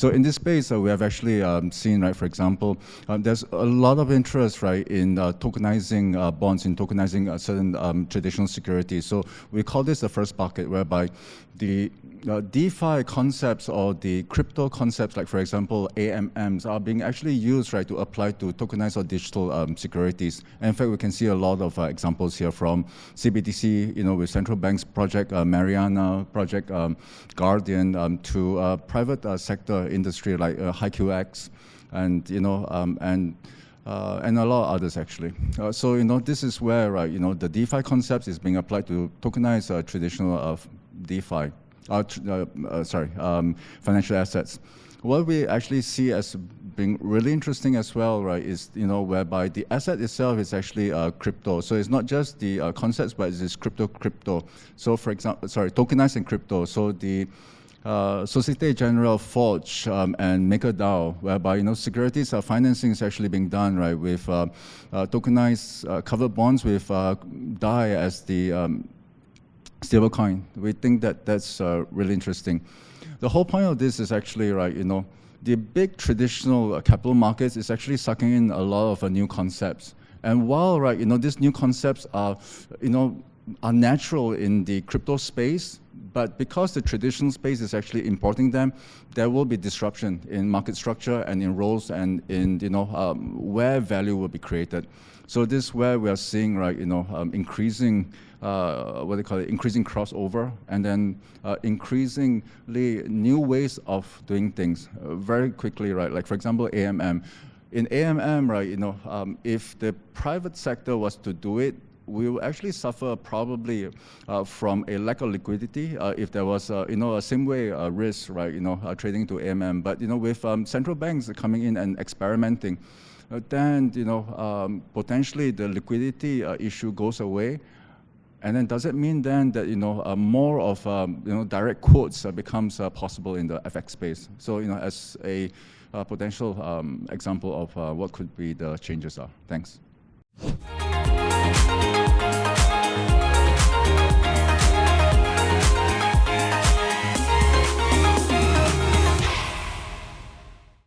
So in this space, we have actually seen, right, for example, there's a lot of interest, right, in tokenizing bonds, in tokenizing certain traditional securities. So we call this the first bucket, whereby the DeFi concepts or the crypto concepts, like for example, AMMs, are being actually used, right, to apply to tokenize or digital securities. And in fact, we can see a lot of examples here from CBDC, with central banks, Project Mariana, Project Guardian, to private sector industry like HiQX, and and a lot of others actually. So this is where, right, the DeFi concepts is being applied to tokenize traditional DeFi. Financial assets. What we actually see as being really interesting as well, right, is whereby the asset itself is actually crypto. So it's not just the concepts, but it's crypto. So for example, tokenizing crypto. So the Societe Generale Forge and MakerDAO, whereby securities financing is actually being done, right, with tokenized covered bonds with DAI as the stablecoin. We think that that's really interesting. The whole point of this is actually, right, the big traditional capital markets is actually sucking in a lot of new concepts. And while, right, these new concepts are, are natural in the crypto space, but because the traditional space is actually importing them, there will be disruption in market structure and in roles and in, where value will be created. So this is where we are seeing, right, increasing, increasing crossover, and then increasingly new ways of doing things very quickly, right? Like for example, AMM. In AMM, right, if the private sector was to do it, we will actually suffer probably from a lack of liquidity if there was, a same way risk, right, trading to AMM. But with central banks coming in and experimenting, then potentially the liquidity issue goes away. And then does it mean then that more of direct quotes becomes possible in the FX space? So as a potential example of what could be the changes are. Thanks.